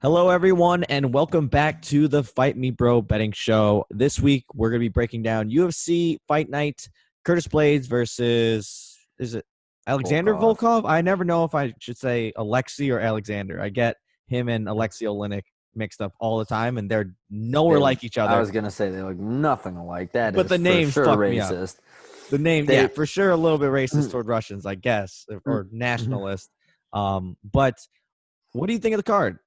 Hello, everyone, and welcome back to the Fight Me Bro betting show. This week, we're going to be breaking down UFC Fight Night, Curtis Blaydes versus, is it Alexander Volkov. Volkov? I never know if I should say Alexei or Alexander. I get him and Alexei Oleinik mixed up all the time, and they're nowhere They look, like each I other. was gonna say they look nothing alike. That But is the for names sure fuck me up. racist. The name, yeah, They for sure a little bit racist toward Russians, I guess, or nationalist. But what do you think of the card?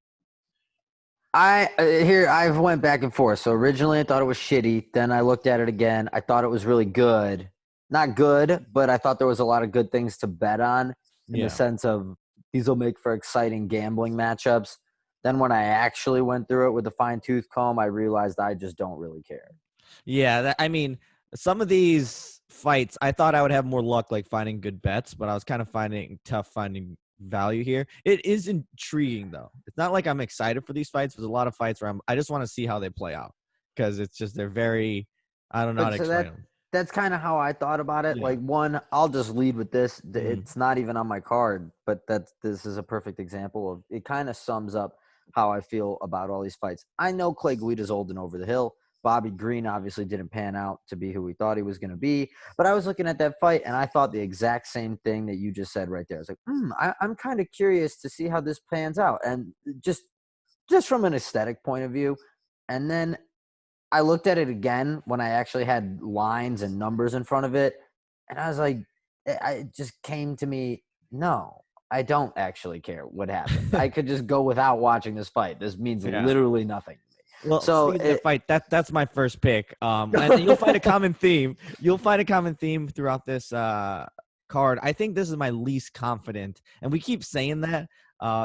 I've went back and forth. So originally I thought it was shitty. Then I looked at it again. I thought it was really good. Not good, but I thought there was a lot of good things to bet on in the Yeah. sense of these will make for exciting gambling matchups. Then when I actually went through it with a fine tooth comb, I realized I just don't really care. Yeah, I mean, some of these fights, I thought I would have more luck like finding good bets, but I was kind of finding tough finding value here. It is intriguing though. It's not like I'm excited for these fights. There's a lot of fights where I just want to see how they play out because it's just they're very. I don't know how But to so explain them. that's kind of how I thought about it. Yeah. Like one, I'll just lead with this. Mhm. It's not even on my card, but this is a perfect example of it. Kind of sums up how I feel about all these fights. I know Clay Guida's old and over the hill. Bobby Green obviously didn't pan out to be who we thought he was going to be. But I was looking at that fight and I thought the exact same thing that you just said right there. I was like, I'm kind of curious to see how this pans out, and just from an aesthetic point of view. And then I looked at it again when I actually had lines and numbers in front of it, and I was like, it just came to me, no, I don't actually care what happened. I could just go without watching this fight. This means Yeah. literally nothing to me. Well, So speaking of that fight, that's my first pick. And you'll find a common theme. You'll find a common theme throughout this card. I think this is my least confident, and we keep saying that,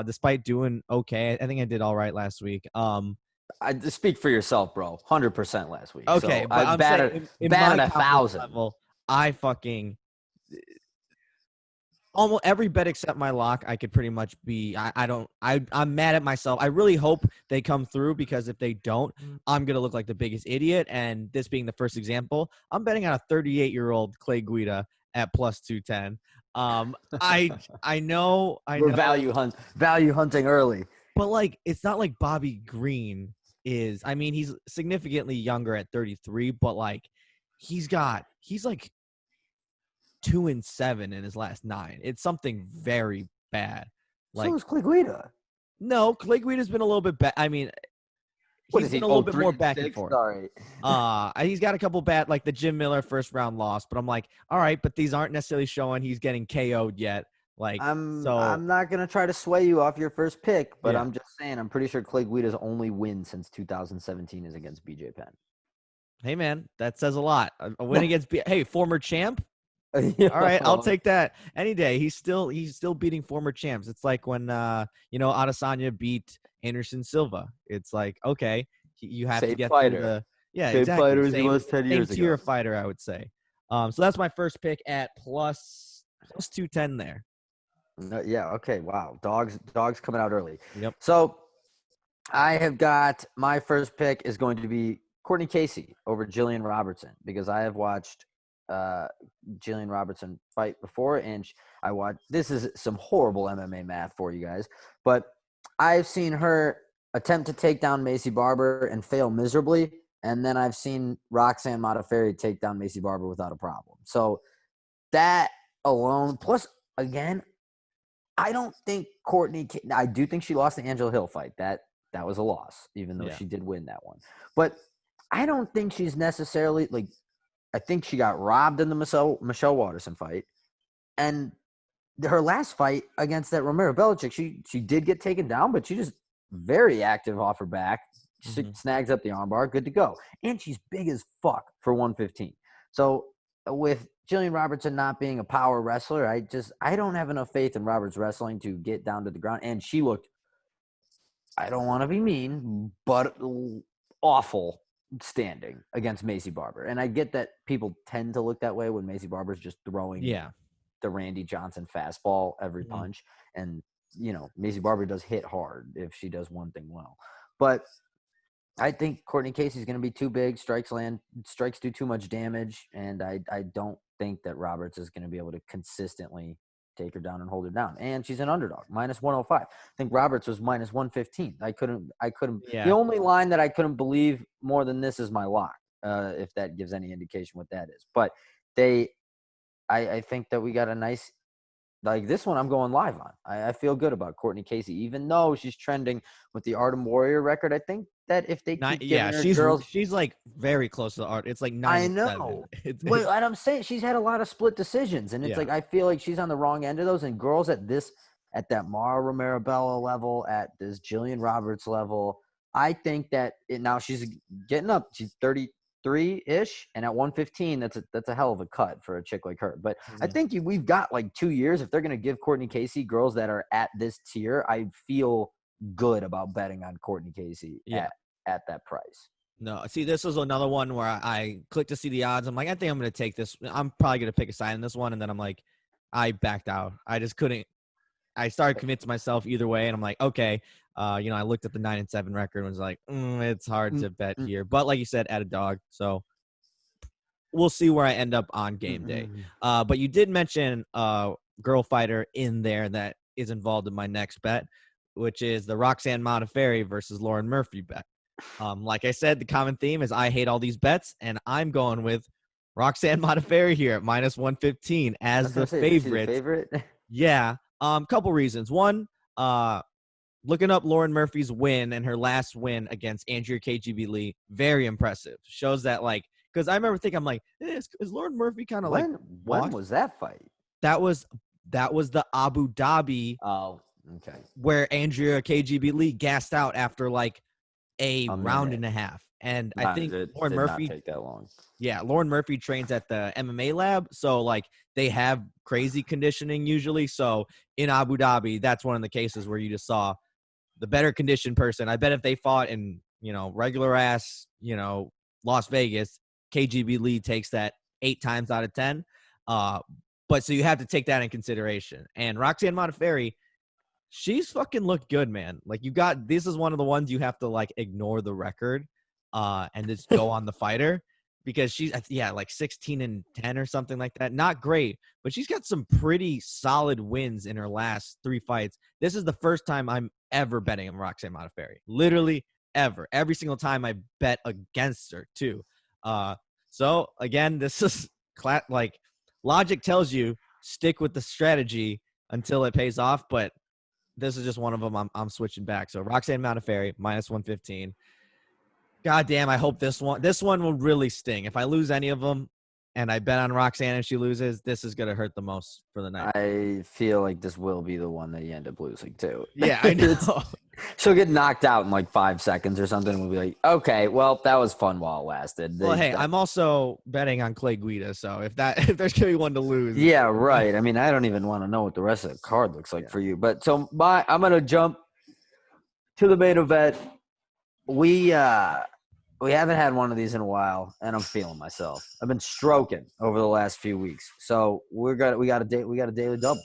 despite doing okay. I think I did all right last week. I speak for yourself, bro. 100% last week. Okay, So I but I'm saying in my batted a confidence thousand. level, I fucking almost every bet except my lock, I could pretty much be. I'm mad at myself. I really hope they come through because if they don't, I'm gonna look like the biggest idiot. And this being the first example, I'm betting on a 38-year-old Clay Guida at plus 210. I know, We're value hunting early. but like it's not like Bobby Green is. I mean, he's significantly younger at 33, but like he's like 2-7 in his last 9. It's something very bad. So Like, is Clay Guida. no, Clay Guida's been a little bit bad. I mean, What he's is been he? a little Oh, bit three more and back and six. forth. Sorry. He's got a couple bad, like the Jim Miller first round loss, but I'm like, all right, but these aren't necessarily showing he's getting KO'd yet. Like, so I'm not gonna try to sway you off your first pick, but yeah. I'm just saying I'm pretty sure Clay Guida's only win since 2017 is against BJ Penn. Hey man, that says a lot. A win against hey, former champ. All right, I'll Yo, take that any day. He's still beating former champs. It's like when Adesanya beat Anderson Silva. It's like, okay, you have to same get through fighter, the yeah, same exactly. fighter as he Same was 10 same years tier ago. of fighter, I would say. So that's my first pick at plus 210 there. No, yeah. Okay. Wow. Dogs coming out early. Yep. So I have got my first pick is going to be Courtney Casey over Jillian Robertson because I have watched uh, Jillian Robertson fight before, and I watched. This is some horrible MMA math for you guys, but I've seen her attempt to take down Macy Barber and fail miserably, and then I've seen Roxanne Modafferi take down Macy Barber without a problem. So that alone, plus again, I don't think Courtney. I do think she lost the Angela Hill fight. That was a loss, even though Yeah. she did win that one. But I don't think she's necessarily like. I think she got robbed in the Michelle Waterson fight, and her last fight against that Romero Belichick, she did get taken down, but she just very active off her back. Mm-hmm. Snags up the armbar, good to go, and she's big as fuck for 115. So with Jillian Robertson not being a power wrestler, I don't have enough faith in Roberts wrestling to get down to the ground, and she looked. I don't want to be mean, but awful standing against Macy Barber. And I get that people tend to look that way when Macy Barber's just throwing Yeah. the Randy Johnson fastball every Mm-hmm. punch. And, Macy Barber does hit hard if she does one thing well. But I think Courtney Casey's going to be too big. Strikes do too much damage. And I don't think that Roberts is going to be able to consistently take her down and hold her down. And she's an underdog, minus 105. I think Roberts was minus 115. I couldn't. Yeah. The only line that I couldn't believe more than this is my lock, if that gives any indication what that is. But I think that we got a nice, like this one I'm going live on. I feel good about Courtney Casey, even though she's trending with the Art of Warrior record. I think that if they keep giving her girls, she's like very close to the art. It's like 9-7. I know. Wait, and I'm saying she's had a lot of split decisions, and it's like I feel like she's on the wrong end of those. And girls at that Mara Romero Bella level, at this Jillian Roberts level, I think that now she's getting up. She's 33-ish, and at 115, that's a hell of a cut for a chick like her. But I think we've got like 2 years. If they're going to give Courtney Casey girls that are at this tier, I feel good about betting on Courtney Casey at that price. No, see, this was another one where I clicked to see the odds. I'm like, I think I'm going to take this. I'm probably going to pick a side in this one. And then I'm like, I backed out. I just couldn't. I started convincing myself either way. And I'm like, okay. I looked at the 9-7 record and was like, it's hard to bet here. But like you said, at a dog. So we'll see where I end up on game day. But you did mention a girl fighter in there that is involved in my next bet, which is the Roxanne Modafferi versus Lauren Murphy bet. Like I said, the common theme is I hate all these bets, and I'm going with Roxanne Modafferi here at minus 115 as the favorite. Yeah. Couple reasons. One, looking up Lauren Murphy's win and her last win against Andrea KGB Lee, very impressive. Shows that, like, because I remember thinking, I'm like, is Lauren Murphy kind of like when was that fight? That was the Abu Dhabi. Oh, okay. Where Andrea KGB Lee gassed out after like a round and a half. And I think Lauren Murphy not take that long. Yeah, Lauren Murphy trains at the MMA lab, so like they have crazy conditioning usually. So in Abu Dhabi, that's one of the cases where you just saw the better conditioned person. I bet if they fought in, regular ass, Las Vegas, KGB Lee takes that 8 times out of 10. But so you have to take that in consideration. And Roxanne Modafferi, she's fucking looked good, man. Like this is one of the ones you have to like ignore the record and just go on the fighter, because she's like 16-10 or something like that. Not great, but she's got some pretty solid wins in her last 3 fights. This is the first time I'm ever betting on Roxanne Modafferi. Literally ever. Every single time I bet against her too. So again, this is like logic tells you stick with the strategy until it pays off, but this is just one of them. I'm switching back. So Roxanne Modafferi minus 115. God damn, I hope this one will really sting. If I lose any of them and I bet on Roxanne and she loses, this is going to hurt the most for the night. I feel like this will be the one that you end up losing too. Yeah, I know. She'll get knocked out in like 5 seconds or something. We'll be like, okay, well, that was fun while it lasted. I'm also betting on Clay Guida, so if there's going to be one to lose. Yeah, right. I mean, I don't even want to know what the rest of the card looks like for you. But so I'm going to jump to the main event. We haven't had one of these in a while, and I'm feeling myself. I've been stroking over the last few weeks, so we got a daily double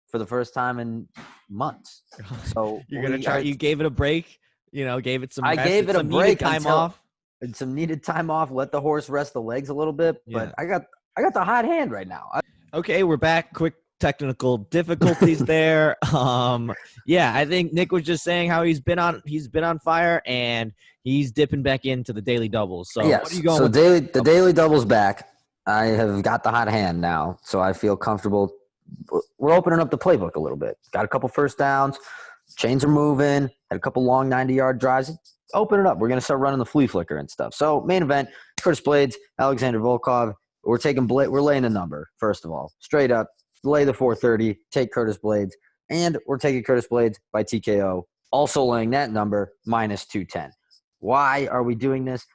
for the first time in months. So you're gonna try. You gave it a break. Gave it some. I gave it a break, time off, and some needed time off. Let the horse rest the legs a little bit. But I got the hot hand right now. Okay, we're back. Quick technical difficulties there. I think Nick was just saying how he's been on fire, and he's dipping back into the daily doubles. So yes. What are you going with? The daily double's back. I have got the hot hand now, so I feel comfortable. We're opening up the playbook a little bit. Got a couple first downs. Chains are moving. Had a couple long 90-yard drives. Open it up. We're going to start running the flea flicker and stuff. So main event, Curtis Blaydes, Alexander Volkov. We're laying the number, first of all. Straight up, lay the 430, take Curtis Blaydes. And we're taking Curtis Blaydes by TKO. Also laying that number, minus 210. Why are we doing this?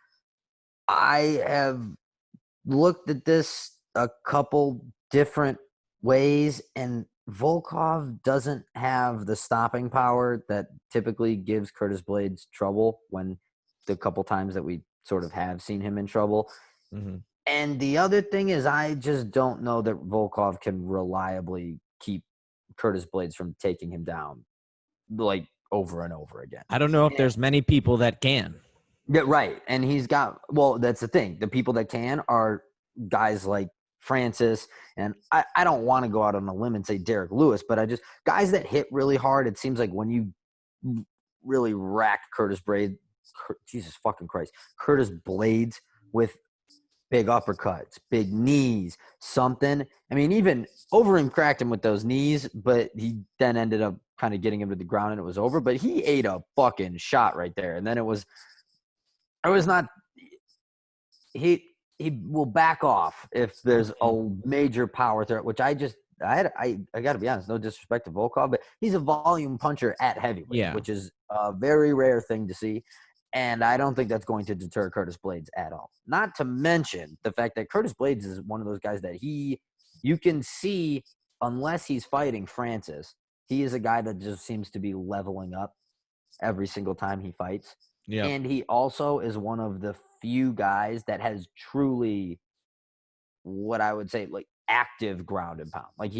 I have looked at this a couple different ways, and Volkov doesn't have the stopping power that typically gives Curtis Blaydes trouble when the couple times that we sort of have seen him in trouble. Mm-hmm. And the other thing is I just don't know that Volkov can reliably keep Curtis Blaydes from taking him down like over and over again. I don't know if there's many people that can. Yeah, right. And that's the thing. The people that can are guys like Francis, and I don't want to go out on a limb and say Derek Lewis, but guys that hit really hard, it seems like when you really rack Curtis Blaydes with big uppercuts, big knees, something. I mean, even Overeem cracked him with those knees, but he then ended up kind of getting him to the ground and it was over. But he ate a fucking shot right there. And then it was not – he will back off if there's a major power threat, which I got to be honest, no disrespect to Volkov, but he's a volume puncher at heavyweight, which is a very rare thing to see. And I don't think that's going to deter Curtis Blaydes at all. Not to mention the fact that Curtis Blaydes is one of those guys that you can see, unless he's fighting Francis, he is a guy that just seems to be leveling up every single time he fights. Yeah. And he also is one of the few guys that has truly, what I would say, like active ground and pound. Like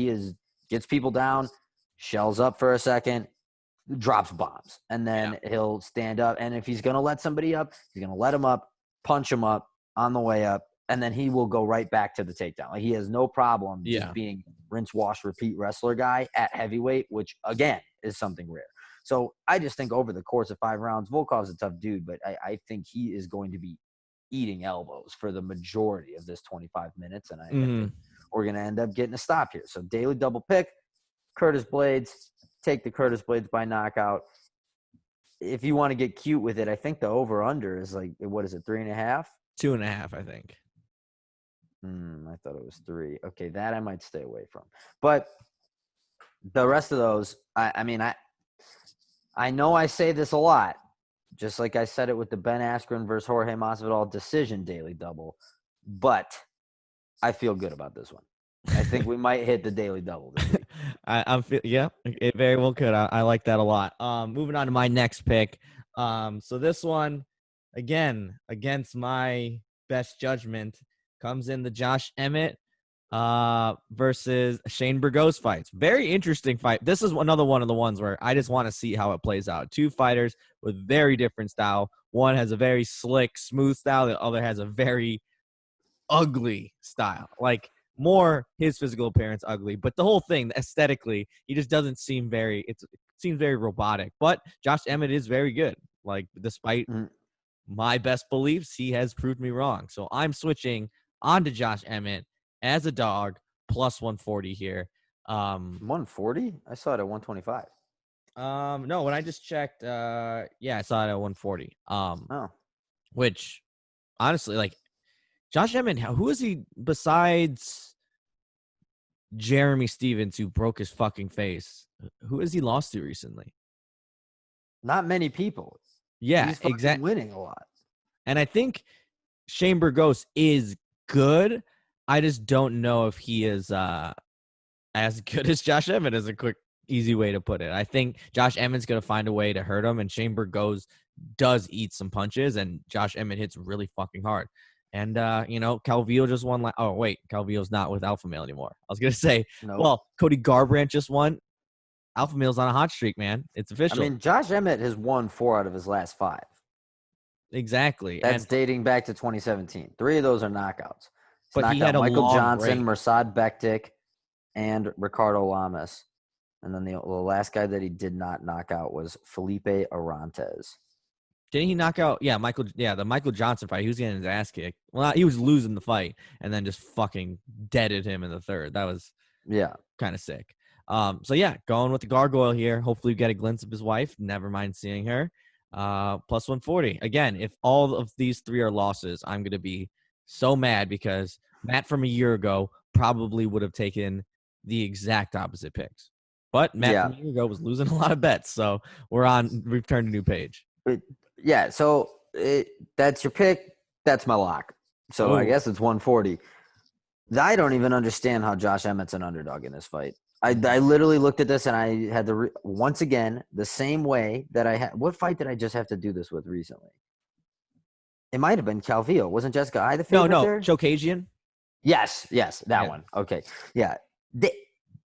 gets people down, shells up for a second, drops bombs, and then he'll stand up. And if he's going to let somebody up, he's going to let him up, punch him up on the way up, and then he will go right back to the takedown. Like he has no problem just being rinse, wash, repeat wrestler guy at heavyweight, which again is something rare. So I just think over the course of 5 rounds, Volkov's a tough dude, but I think he is going to be eating elbows for the majority of this 25 minutes, and I think we're going to end up getting a stop here. So daily double pick, Curtis Blaydes, take the Curtis Blaydes by knockout. If you want to get cute with it, I think the over-under is like, what is it, 3.5? 2.5, I think. I thought it was 3. Okay, that I might stay away from. But the rest of those, I know I say this a lot, just like I said it with the Ben Askren versus Jorge Masvidal decision daily double, but I feel good about this one. I think we might hit the daily double this week. It very well could. I like that a lot. Moving on to my next pick. So this one, again, against my best judgment, comes in the Josh Emmett versus Shane Burgos fights. Very interesting fight. This is another one of the ones where I just want to see how it plays out. 2 fighters with very different style. One has a very slick, smooth style. The other has a very ugly style. Like, more his physical appearance ugly, but the whole thing aesthetically, he just doesn't seem it seems very robotic. But Josh Emmett is very good. Like, despite my best beliefs, he has proved me wrong. So I'm switching onto Josh Emmett as a dog, plus 140 here. 140? I saw it at 125. No, when I just checked, I saw it at 140. Which honestly, like, Josh Emmett, who is he besides Jeremy Stevens, who broke his fucking face? Who has he lost to recently? Not many people. Yeah, exactly. Winning a lot. And I think Shane Burgos is good. I just don't know if he is as good as Josh Emmett, is a quick, easy way to put it. I think Josh Emmett's going to find a way to hurt him, and Shane Burgos does eat some punches, and Josh Emmett hits really fucking hard. And, Calvillo just won. Calvillo's not with Alpha Male anymore. I was going to say, Well, Cody Garbrandt just won. Alpha Male's on a hot streak, man. It's official. I mean, Josh Emmett has won 4 out of his last 5. Exactly. That's dating back to 2017. 3 of those are knockouts. But he had a Michael long Johnson, break. Mirsad Bektik, and Ricardo Lamas. And then the last guy that he did not knock out was Felipe Arantes. Didn't he knock out? Yeah, the Michael Johnson fight. He was getting his ass kicked. Well, he was losing the fight and then just fucking deaded him in the 3rd. That was kind of sick. Going with the gargoyle here. Hopefully, we get a glimpse of his wife. Never mind seeing her. Plus 140. Again, if all of these 3 are losses, I'm going to be so mad because Matt from a year ago probably would have taken the exact opposite picks. But Matt from a year ago was losing a lot of bets. So we've turned a new page. So that's your pick. That's my lock. So I guess it's 140. I don't even understand how Josh Emmett's an underdog in this fight. I literally looked at this and I had to once again, the same way that I had. What fight did I just have to do this with recently? It might have been Calvillo. Wasn't Jessica I the favorite there? Chokagian? Yes, that one. Okay. Yeah.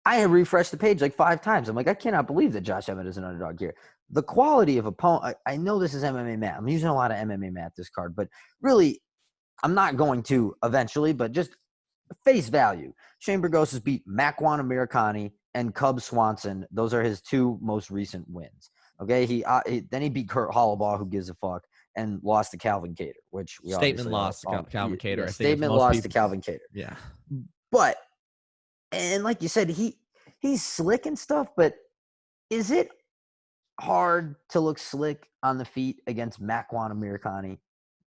I had refreshed the page like 5 times. I'm like, I cannot believe that Josh Emmett is an underdog here. The quality of opponent, I know this is MMA math. I'm using a lot of MMA math this card, but really, I'm not going to eventually, but just face value, Shane Burgos has beat Makwan Amirkhani and Cub Swanson. Those are his 2 most recent wins. Okay, then he beat Kurt Hollabaugh, who gives a fuck, and lost to Calvin Kattar, which we Statement obviously loss to Calvin Kattar. Yeah, I think statement most loss people. to Calvin Kattar. Yeah, but and like you said, he's slick and stuff. But is it hard to look slick on the feet against Makwan Amirkhani?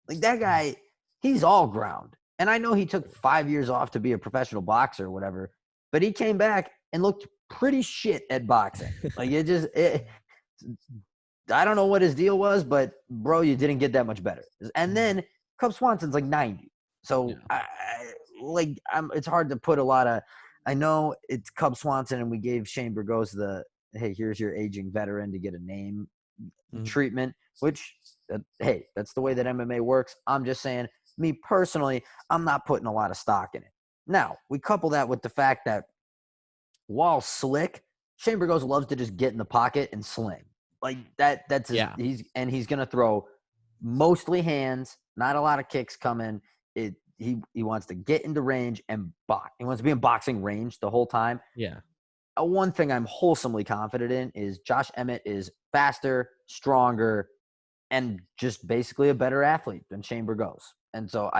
Like that guy, he's all ground. And I know he took 5 years off to be a professional boxer or whatever, but he came back and looked pretty shit at boxing. Like I don't know what his deal was, but bro, you didn't get that much better. And then Cub Swanson's like 90. So it's hard to put a lot of, I know it's Cub Swanson and we gave Shane Burgos the, hey, here's your aging veteran to get a name treatment, which, hey, that's the way that MMA works. I'm just saying, me personally, I'm not putting a lot of stock in it. Now, we couple that with the fact that while slick, Shane Burgos loves to just get in the pocket and sling. Like that's his, he's going to throw mostly hands, not a lot of kicks coming. He wants to get into range and box. He wants to be in boxing range the whole time. Yeah. One thing I'm wholesomely confident in is Josh Emmett is faster, stronger, and just basically a better athlete than Shane Burgos. And so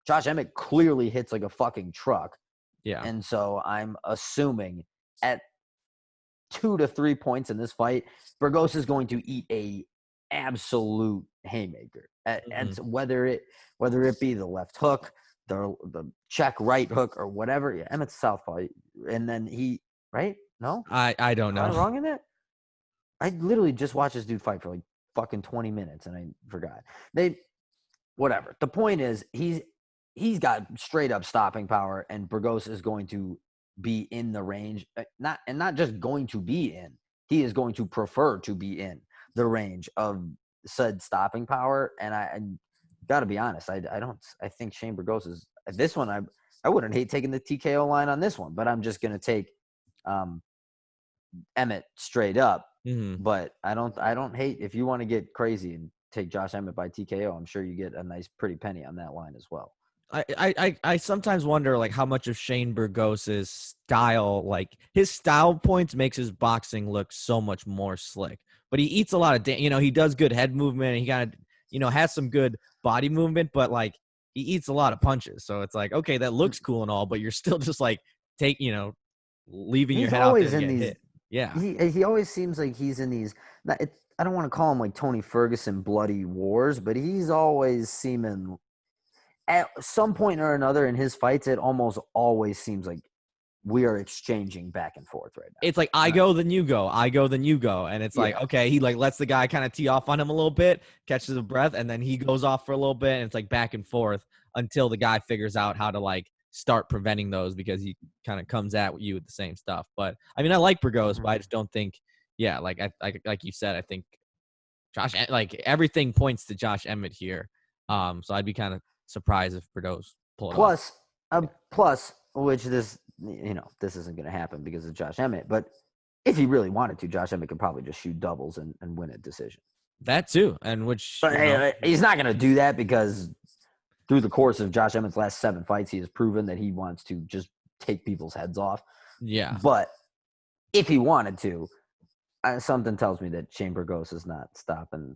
Josh Emmett clearly hits like a fucking truck. Yeah. And so I'm assuming at 2 to 3 points in this fight, Burgos is going to eat a absolute haymaker. And whether it be the left hook, the check right hook, or whatever. Yeah, Emmett's southpaw, and then he right? No, I don't know. Am I wrong in that? I literally just watched this dude fight for like fucking 20 minutes, and I forgot. Whatever. The point is, he's got straight up stopping power, and Burgos is going to be in the range, not just going to be in. He is going to prefer to be in the range of said stopping power. And I got to be honest, I think Shane Burgos is this one. I wouldn't hate taking the TKO line on this one, but I'm just going to take Emmett straight up. But I don't hate if you want to get crazy and take Josh Emmett by TKO. I'm sure you get a nice pretty penny on that line as well. I sometimes wonder like how much of Shane Burgos's style, like his style points makes his boxing look so much more slick, but he eats a lot of, he does good head movement and he kind of, has some good body movement, but like he eats a lot of punches. So it's like, okay, that looks cool and all, but you're still just like leaving your head out there and get hit. Yeah. He always seems like he's in these, I don't want to call him like Tony Ferguson bloody wars, but he's always seeming at some point or another in his fights, it almost always seems like we are exchanging back and forth right now. It's like, I go, then you go. I go, then you go. And it's like, okay, he like lets the guy kind of tee off on him a little bit, catches a breath, and then he goes off for a little bit. And it's like back and forth until the guy figures out how to like start preventing those, because he kind of comes at you with the same stuff. But I mean, I like Burgos, but I just don't think, like you said, I think Josh, like everything points to Josh Emmett here. So I'd be kind of surprised if Burgos pull it off. Plus, which this isn't going to happen because of Josh Emmett, but if he really wanted to, Josh Emmett could probably just shoot doubles and win a decision. That too, and which but, he's not going to do that because through the course of Josh Emmett's last 7 fights, he has proven that he wants to just take people's heads off. Yeah. But if he wanted to, something tells me that Shane Burgos is not stopping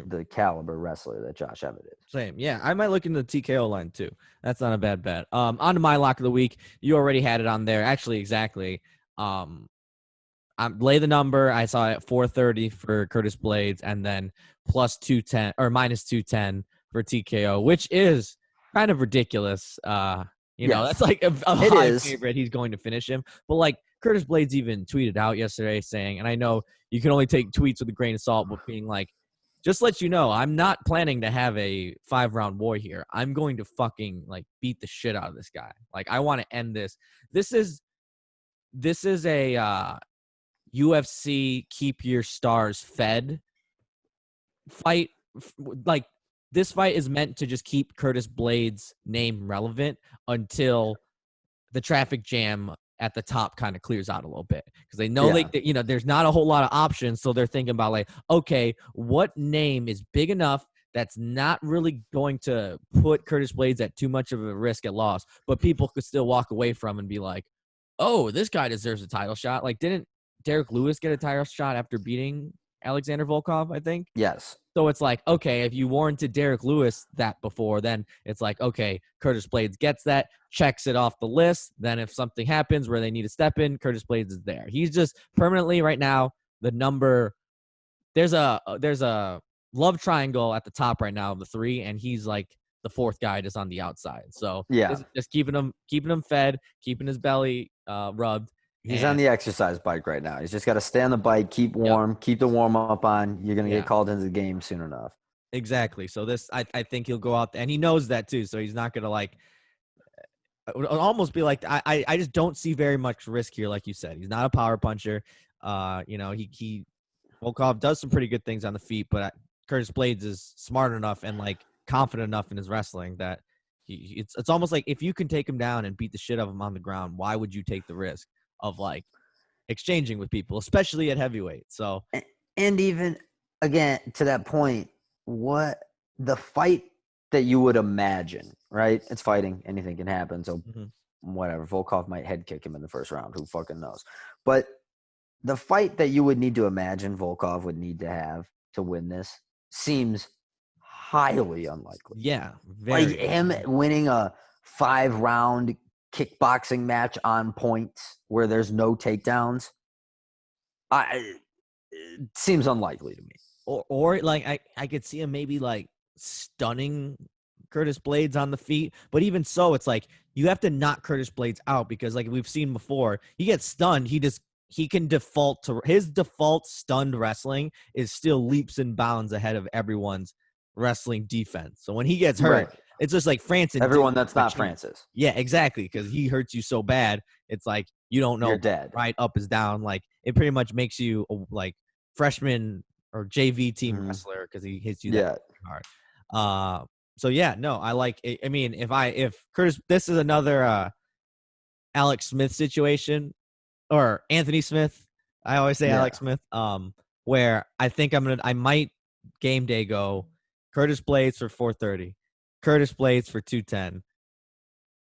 the caliber wrestler that Josh Emmett is. Same. Yeah, I might look into the TKO line too. That's not a bad bet. On to my lock of the week. You already had it on there. Actually, exactly. Lay the number. I saw it at 430 for Curtis Blaydes, and then plus 210 or minus 210 for TKO, which is kind of ridiculous. That's like a high favorite. He's going to finish him. But like Curtis Blaydes even tweeted out yesterday saying, and I know you can only take tweets with a grain of salt, but being like, just let you know, I'm not planning to have a 5-round war here. I'm going to fucking like beat the shit out of this guy. Like I want to end this. This is a UFC keep your stars fed fight. Like this fight is meant to just keep Curtis Blaydes' name relevant until the traffic jam at the top kind of clears out a little bit, because they know there's not a whole lot of options. So they're thinking about like, okay, what name is big enough that's not really going to put Curtis Blaydes at too much of a risk at loss, but people could still walk away from and be like, oh, this guy deserves a title shot. Like, didn't Derek Lewis get a title shot after beating Alexander Volkov, I think? Yes. So it's like, okay, if you warranted Derek Lewis that before, then it's like, okay, Curtis Blaydes gets that, checks it off the list. Then if something happens where they need to step in, Curtis Blaydes is there. He's just permanently right now the number. There's a love triangle at the top right now of the three, and he's like the fourth guy just on the outside. So Yeah. just keeping him fed, keeping his belly rubbed. He's on the exercise bike right now. He's just got to stay on the bike, keep warm, keep the warm up on. You're going to get called into the game soon enough. Exactly. So this, I think he'll go out, and he knows that too. So he's not going to like, it would almost be like, I just don't see very much risk here. Like you said, he's not a power puncher. Volkov does some pretty good things on the feet, but Curtis Blaydes is smart enough and like confident enough in his wrestling that it's almost like if you can take him down and beat the shit out of him on the ground, why would you take the risk of like exchanging with people, especially at heavyweight? So, and even again to that point, what the fight that you would imagine, right? It's fighting, anything can happen. So whatever, Volkov might head kick him in the first round. Who fucking knows? But the fight that you would need to imagine Volkov would need to have to win this seems highly unlikely. Yeah, like him winning a 5-round kickboxing match on points where there's no takedowns, it seems unlikely to me. Or like I could see him maybe like stunning Curtis Blaydes on the feet, but even so, it's like you have to knock Curtis Blaydes out because like we've seen before, he gets stunned, he can default to his default stunned wrestling is still leaps and bounds ahead of everyone's wrestling defense. So when he gets hurt, it's just like Francis. Everyone that's not Francis. Yeah, exactly. Because he hurts you so bad, it's like you don't know. You're dead. Right up is down. Like it pretty much makes you like freshman or JV team wrestler because he hits you that hard. So yeah, no, I like. I mean, if Curtis, this is another Alex Smith situation. Or Anthony Smith. I always say Alex Smith. Where I think I might game day go Curtis Blaydes for 430, Curtis Blaydes for 210,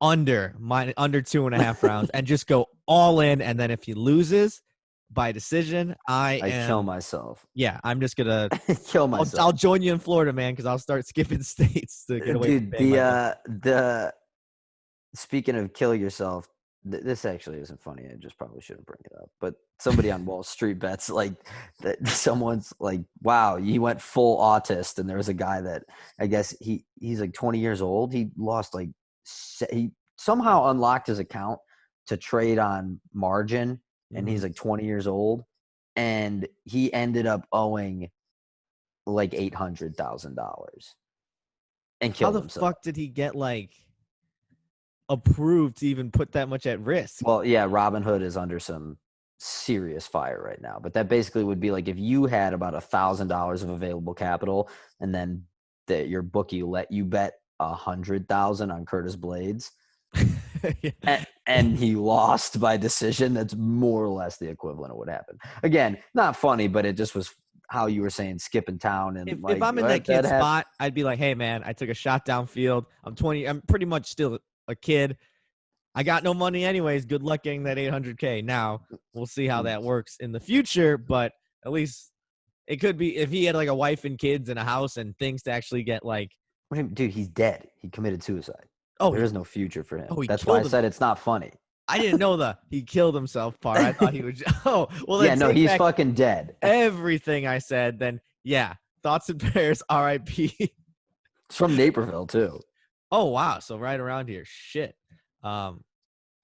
under 2.5 rounds, and just go all in. And then if he loses by decision, I kill myself. Yeah, I'm just gonna kill myself. I'll join you in Florida, man, because I'll start skipping states to get away. Dude, the speaking of kill yourself. This actually isn't funny. I just probably shouldn't bring it up. But somebody on Wall Street bets like that. Someone's like, "Wow, he went full autist." And there was a guy that I guess he's like 20 years old. He lost he somehow unlocked his account to trade on margin, and he's like 20 years old, and he ended up owing like $800,000 and killed himself. How the fuck did he get like approved to even put that much at risk? Well, yeah, Robinhood is under some serious fire right now, but that basically would be like if you had about $1,000 of available capital and then your bookie let you bet 100,000 on Curtis Blaydes and he lost by decision, that's more or less the equivalent of what happened. Again, not funny, but it just was how you were saying skipping town. And if I'm in that kid's spot, I'd be like, hey man, I took a shot downfield. I'm 20. I'm pretty much still a kid. I got no money anyways. Good luck getting that $800K. Now we'll see how that works in the future, but at least it could be if he had like a wife and kids and a house and things to actually get like. Dude, he's dead. He committed suicide. Oh, there is no future for him. That's why I said it's not funny. I didn't know he killed himself part. I thought he was. Oh, well. Yeah, no, he's fucking dead. Everything I said, then yeah. Thoughts and prayers. R.I.P. It's from Naperville too. Oh wow! So right around here, shit,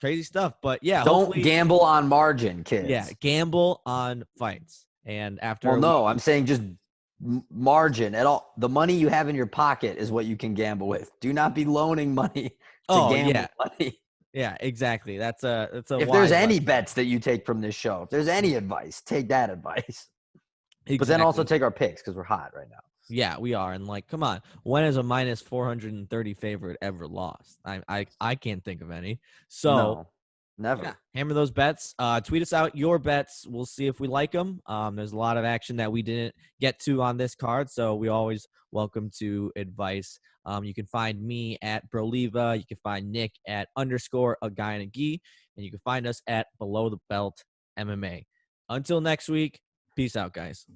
crazy stuff. But yeah, don't gamble on margin, kids. Yeah, gamble on fights. And after, well, no, I'm saying just margin at all. The money you have in your pocket is what you can gamble with. Do not be loaning money to gamble money. Yeah, exactly. That's a. If there's any bets that you take from this show, if there's any advice, take that advice. Exactly. But then also take our picks because we're hot right now. Yeah, we are. And like, come on. When has a minus 430 favorite ever lost? I can't think of any. So Never. Yeah, hammer those bets. Tweet us out your bets. We'll see if we like them. There's a lot of action that we didn't get to on this card, so we always welcome to advice. You can find me at Broliva. You can find Nick at _ a guy and a gi, and you can find us at Below the Belt MMA. Until next week, peace out, guys.